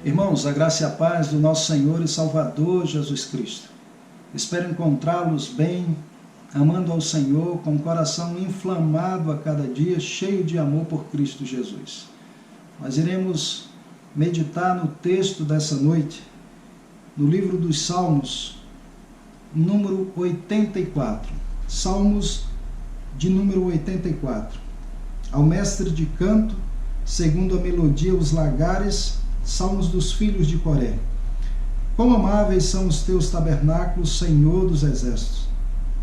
Irmãos, a graça e a paz do nosso Senhor e Salvador Jesus Cristo. Espero encontrá-los bem, amando ao Senhor, com o coração inflamado a cada dia, cheio de amor por Cristo Jesus. Nós iremos meditar no texto dessa noite, no livro dos Salmos, número 84. Salmos de número 84. Ao mestre de canto, segundo a melodia, os lagares, Salmos dos filhos de Coré. Quão amáveis são os teus tabernáculos, Senhor dos exércitos!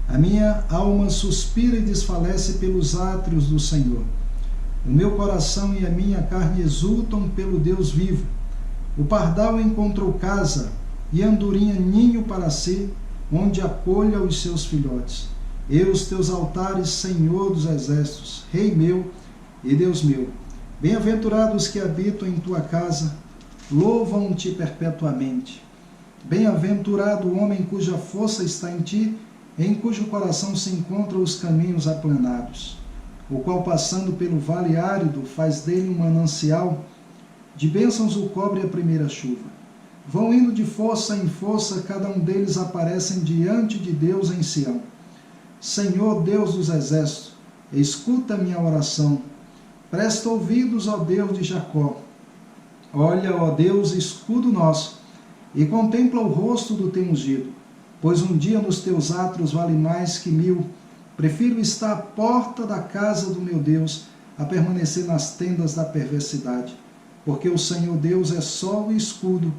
A minha alma suspira e desfalece pelos átrios do Senhor. O meu coração e a minha carne exultam pelo Deus vivo. O pardal encontrou casa e a andorinha ninho para si, onde acolha os seus filhotes. E os teus altares, Senhor dos exércitos, Rei meu e Deus meu. Bem-aventurados que habitam em tua casa, louvam-te perpetuamente. Bem-aventurado o homem cuja força está em ti, em cujo coração se encontram os caminhos aplanados, o qual, passando pelo vale árido, faz dele um manancial, de bênçãos o cobre a primeira chuva. Vão indo de força em força, cada um deles aparecem diante de Deus em Sião. Senhor Deus dos exércitos, escuta minha oração. Presta ouvidos, ó Deus de Jacó. Olha, ó Deus, escudo nosso, e contempla o rosto do teu ungido, pois um dia nos teus átrios vale mais que 1000. Prefiro estar à porta da casa do meu Deus, a permanecer nas tendas da perversidade, porque o Senhor Deus é sol e escudo,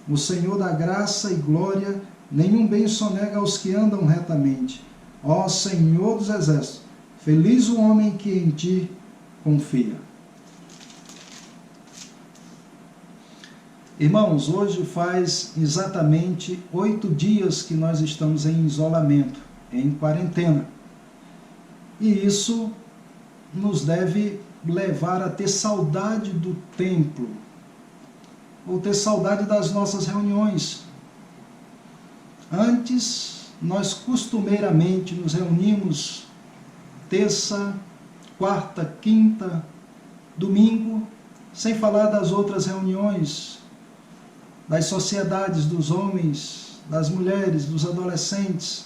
o Senhor da graça e glória, nenhum bem sonega aos que andam retamente. Ó Senhor dos exércitos, feliz o homem que em ti confia. Irmãos, hoje faz exatamente 8 dias que nós estamos em isolamento, em quarentena. E isso nos deve levar a ter saudade do templo, ou ter saudade das nossas reuniões. Antes, nós costumeiramente nos reunimos terça, quarta, quinta, domingo, sem falar das outras reuniões, das sociedades, dos homens, das mulheres, dos adolescentes.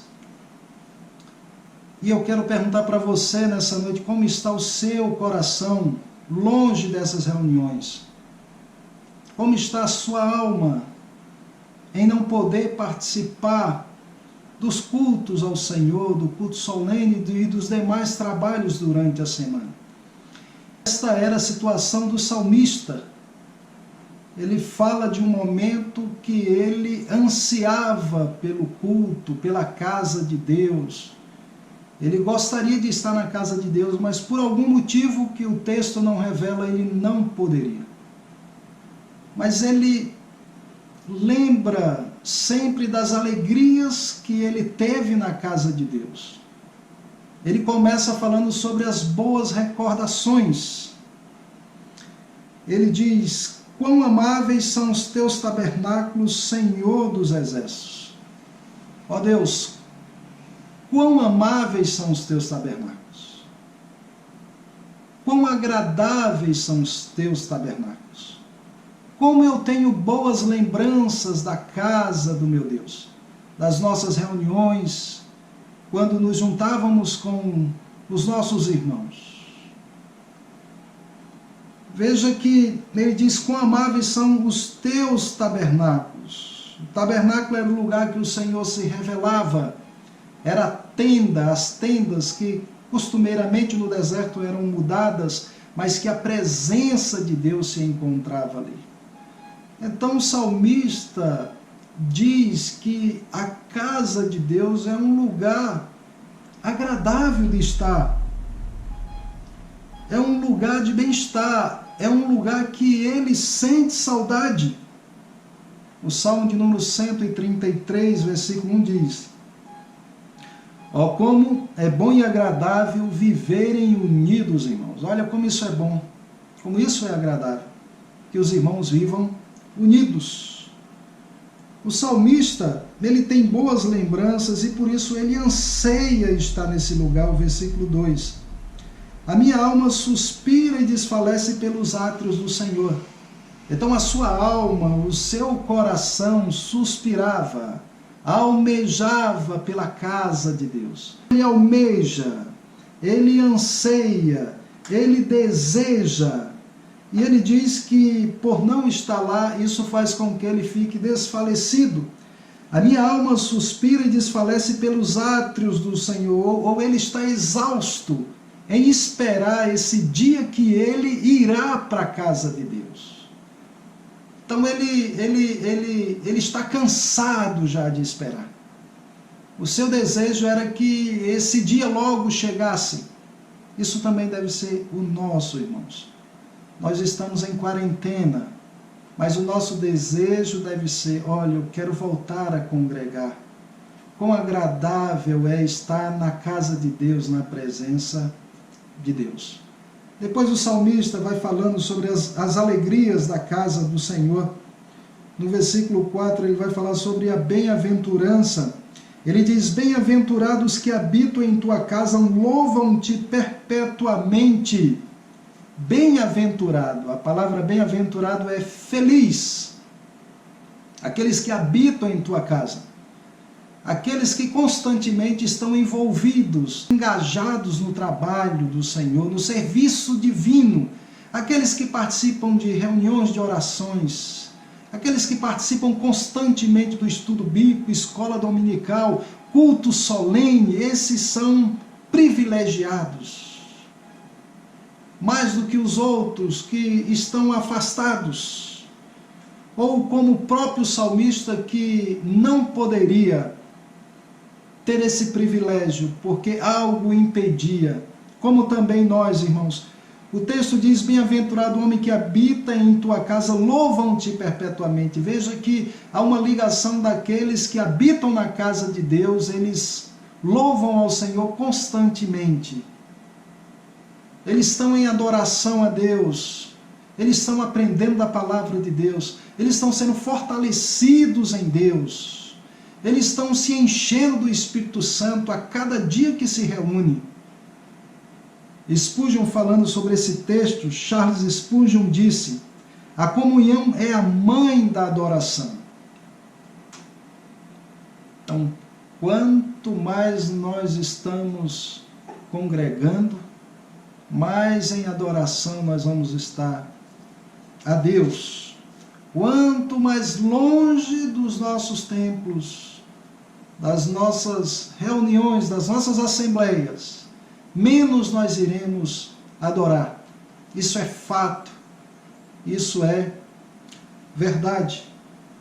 E eu quero perguntar para você nessa noite, como está o seu coração longe dessas reuniões? Como está a sua alma em não poder participar dos cultos ao Senhor, do culto solene e dos demais trabalhos durante a semana? Esta era a situação do salmista. Ele fala de um momento que ele ansiava pelo culto, pela casa de Deus. Ele gostaria de estar na casa de Deus, mas por algum motivo que o texto não revela, ele não poderia. Mas ele lembra sempre das alegrias que ele teve na casa de Deus. Ele começa falando sobre as boas recordações. Ele diz: quão amáveis são os teus tabernáculos, Senhor dos exércitos. Ó Deus, quão amáveis são os teus tabernáculos. Quão agradáveis são os teus tabernáculos. Como eu tenho boas lembranças da casa do meu Deus, das nossas reuniões, quando nos juntávamos com os nossos irmãos. Veja que ele diz: quão amáveis são os teus tabernáculos. O tabernáculo era o lugar que o Senhor se revelava. Era a tenda, as tendas que costumeiramente no deserto eram mudadas, mas que a presença de Deus se encontrava ali. Então o salmista diz que a casa de Deus é um lugar agradável de estar. É um lugar de bem-estar, é um lugar que ele sente saudade. O Salmo de número 133, versículo 1 diz: ó, como é bom e agradável viverem unidos, irmãos. Olha como isso é bom, como isso é agradável, que os irmãos vivam unidos. O salmista, ele tem boas lembranças e por isso ele anseia estar nesse lugar. O versículo 2: a minha alma suspira e desfalece pelos átrios do Senhor. Então a sua alma, o seu coração suspirava, almejava pela casa de Deus. Ele almeja, ele anseia, ele deseja. E ele diz que por não estar lá, isso faz com que ele fique desfalecido. A minha alma suspira e desfalece pelos átrios do Senhor, ou ele está exausto em esperar esse dia que ele irá para a casa de Deus. Então ele está cansado já de esperar. O seu desejo era que esse dia logo chegasse. Isso também deve ser o nosso, irmãos. Nós estamos em quarentena, mas o nosso desejo deve ser, olha, eu quero voltar a congregar. Quão agradável é estar na casa de Deus, na presença de Deus. Depois o salmista vai falando sobre as alegrias da casa do Senhor. No versículo 4 ele vai falar sobre a bem-aventurança. Ele diz, bem-aventurados que habitam em tua casa, louvam-te perpetuamente. Bem-aventurado, a palavra bem-aventurado é feliz. Aqueles que habitam em tua casa. Aqueles que constantemente estão envolvidos, engajados no trabalho do Senhor, no serviço divino. Aqueles que participam de reuniões de orações. Aqueles que participam constantemente do estudo bíblico, escola dominical, culto solene. Esses são privilegiados. Mais do que os outros que estão afastados. Ou como o próprio salmista que não poderia ter esse privilégio, porque algo impedia, como também nós, irmãos. O texto diz, bem-aventurado o homem que habita em tua casa, louvam-te perpetuamente. Veja que há uma ligação daqueles que habitam na casa de Deus, eles louvam ao Senhor constantemente. Eles estão em adoração a Deus, eles estão aprendendo da palavra de Deus, eles estão sendo fortalecidos em Deus. Eles estão se enchendo do Espírito Santo a cada dia que se reúne. Spurgeon, falando sobre esse texto, Charles Spurgeon disse, a comunhão é a mãe da adoração. Então, quanto mais nós estamos congregando, mais em adoração nós vamos estar a Deus. Quanto mais longe dos nossos templos, das nossas reuniões, das nossas assembleias, menos nós iremos adorar. Isso é fato, isso é verdade.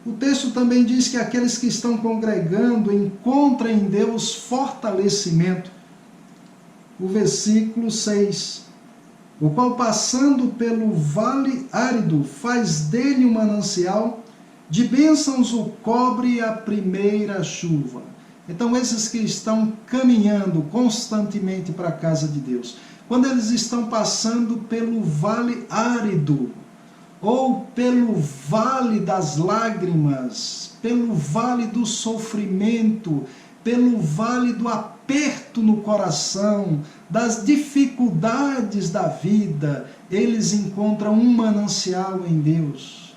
O texto também diz que aqueles que estão congregando encontram em Deus fortalecimento. O versículo 6. O qual passando pelo vale árido faz dele um manancial, de bênçãos o cobre a primeira chuva. Então esses que estão caminhando constantemente para a casa de Deus, quando eles estão passando pelo vale árido, ou pelo vale das lágrimas, pelo vale do sofrimento, pelo vale do aperto no coração, das dificuldades da vida, eles encontram um manancial em Deus.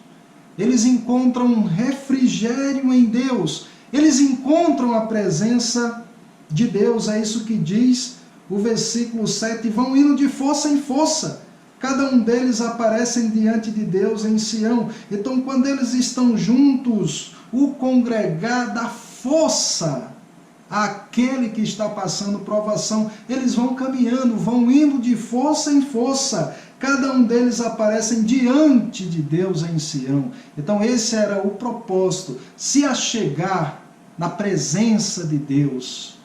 Eles encontram um refrigério em Deus. Eles encontram a presença de Deus. É isso que diz o versículo 7. Vão indo de força em força. Cada um deles aparecem diante de Deus em Sião. Então, quando eles estão juntos, o congregar dá força àquele que está passando provação. Eles vão caminhando, vão indo de força em força. Cada um deles aparecem diante de Deus em Sião. Então esse era o propósito, se achegar na presença de Deus.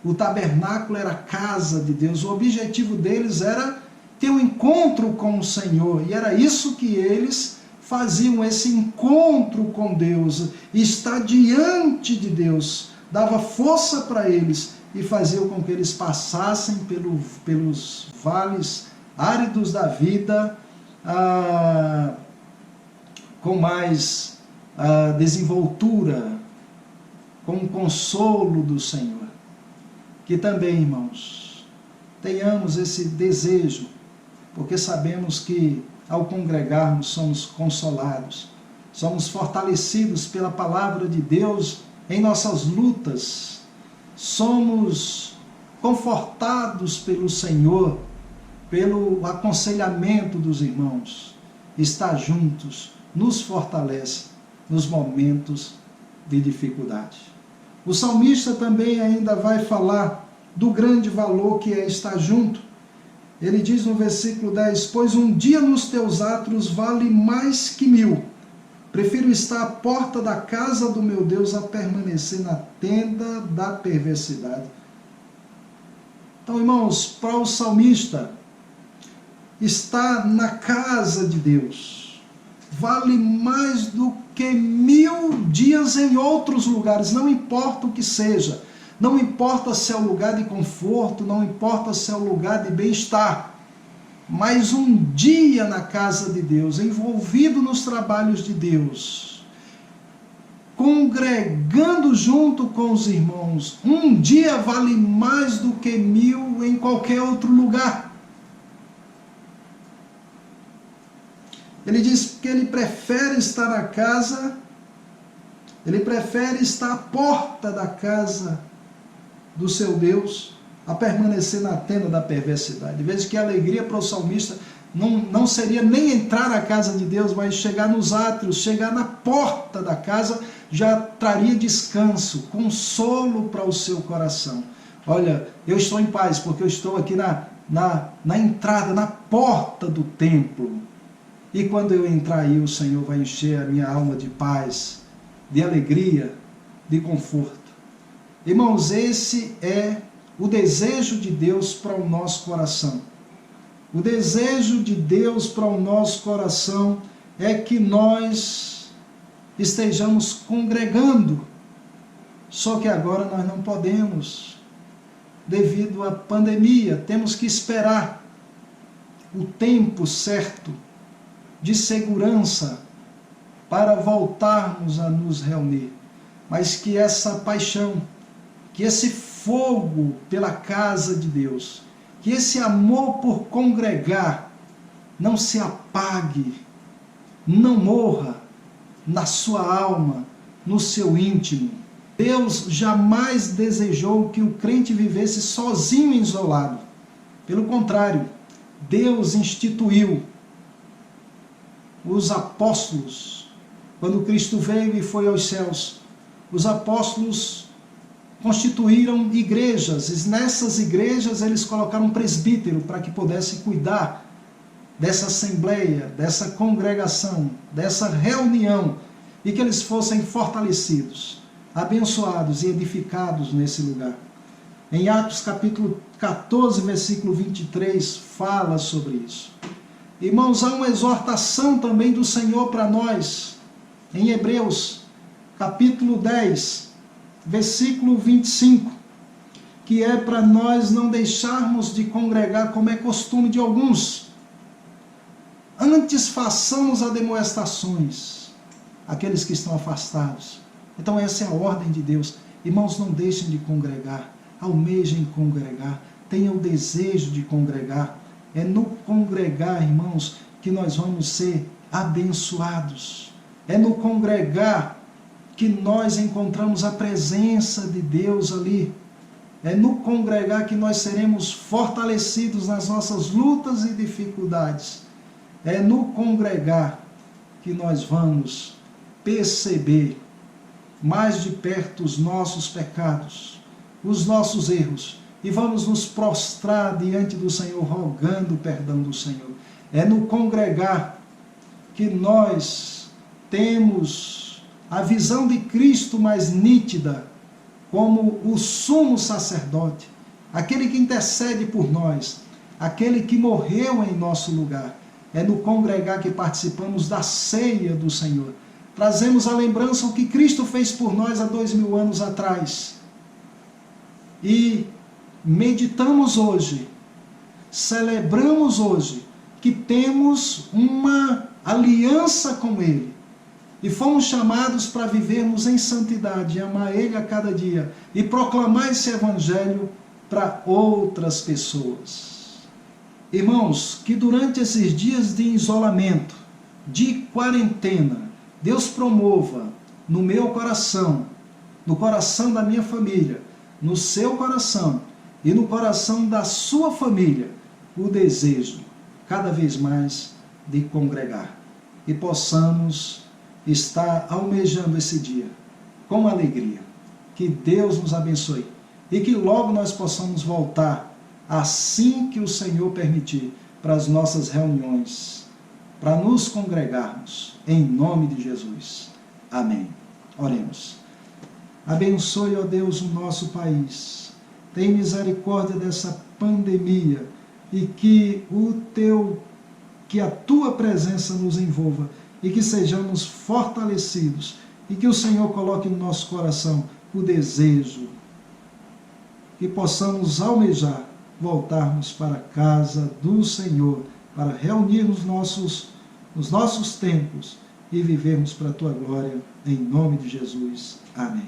O tabernáculo era a casa de Deus, o objetivo deles era ter um encontro com o Senhor, e era isso que eles faziam, esse encontro com Deus, estar diante de Deus, dava força para eles e fazia com que eles passassem pelos vales áridos da vida com mais desenvoltura, com o consolo do Senhor. Que também, irmãos, tenhamos esse desejo, porque sabemos que ao congregarmos, somos consolados, somos fortalecidos pela palavra de Deus em nossas lutas, somos confortados pelo Senhor, pelo aconselhamento dos irmãos. Estar juntos nos fortalece nos momentos de dificuldade. O salmista também ainda vai falar do grande valor que é estar junto. Ele diz no versículo 10, pois um dia nos teus átrios vale mais que 1000. Prefiro estar à porta da casa do meu Deus a permanecer na tenda da perversidade. Então, irmãos, para o salmista, estar na casa de Deus vale mais do que 1000 dias em outros lugares, não importa o que seja. Não importa se é o lugar de conforto, não importa se é o lugar de bem-estar, mas um dia na casa de Deus, envolvido nos trabalhos de Deus, congregando junto com os irmãos, um dia vale mais do que 1000 em qualquer outro lugar. Ele diz que ele prefere estar na casa, ele prefere estar à porta da casa do seu Deus, a permanecer na tenda da perversidade. Veja que a alegria para o salmista não seria nem entrar na casa de Deus, mas chegar nos átrios, chegar na porta da casa, já traria descanso, consolo para o seu coração. Olha, eu estou em paz, porque eu estou aqui na entrada, na porta do templo. E quando eu entrar aí, o Senhor vai encher a minha alma de paz, de alegria, de conforto. Irmãos, esse é o desejo de Deus para o nosso coração. O desejo de Deus para o nosso coração é que nós estejamos congregando. Só que agora nós não podemos, devido à pandemia. Temos que esperar o tempo certo de segurança para voltarmos a nos reunir. Mas que essa paixão, que esse fogo pela casa de Deus, que esse amor por congregar não se apague, não morra na sua alma, no seu íntimo. Deus jamais desejou que o crente vivesse sozinho e isolado. Pelo contrário, Deus instituiu os apóstolos. Quando Cristo veio e foi aos céus, os apóstolos constituíram igrejas, e nessas igrejas eles colocaram um presbítero para que pudesse cuidar dessa assembleia, dessa congregação, dessa reunião, e que eles fossem fortalecidos, abençoados e edificados nesse lugar. Em Atos capítulo 14, versículo 23, fala sobre isso. Irmãos, há uma exortação também do Senhor para nós, em Hebreus capítulo 10, versículo 25, que é para nós não deixarmos de congregar como é costume de alguns. Antes façamos admoestações àqueles que estão afastados. Então essa é a ordem de Deus. Irmãos, não deixem de congregar, almejem congregar, tenham o desejo de congregar. É no congregar, irmãos, que nós vamos ser abençoados. É no congregar que nós encontramos a presença de Deus ali. É no congregar que nós seremos fortalecidos nas nossas lutas e dificuldades. É no congregar que nós vamos perceber mais de perto os nossos pecados, os nossos erros, e vamos nos prostrar diante do Senhor, rogando o perdão do Senhor. É no congregar que nós temos a visão de Cristo mais nítida, como o sumo sacerdote, aquele que intercede por nós, aquele que morreu em nosso lugar. É no congregar que participamos da ceia do Senhor. Trazemos a lembrança o que Cristo fez por nós há 2000 anos atrás. E meditamos hoje, celebramos hoje, que temos uma aliança com Ele. E fomos chamados para vivermos em santidade, amar Ele a cada dia e proclamar esse Evangelho para outras pessoas. Irmãos, que durante esses dias de isolamento, de quarentena, Deus promova no meu coração, no coração da minha família, no seu coração e no coração da sua família, o desejo, cada vez mais, de congregar. E possamos estar almejando esse dia com alegria. Que Deus nos abençoe e que logo nós possamos voltar, assim que o Senhor permitir, para as nossas reuniões, para nos congregarmos, em nome de Jesus. Amém. Oremos. Abençoe, ó Deus, o nosso país. Tem misericórdia dessa pandemia e que a tua presença nos envolva e que sejamos fortalecidos e que o Senhor coloque no nosso coração o desejo, que possamos almejar voltarmos para a casa do Senhor, para reunir nos nossos templos e vivermos para a tua glória, em nome de Jesus. Amém.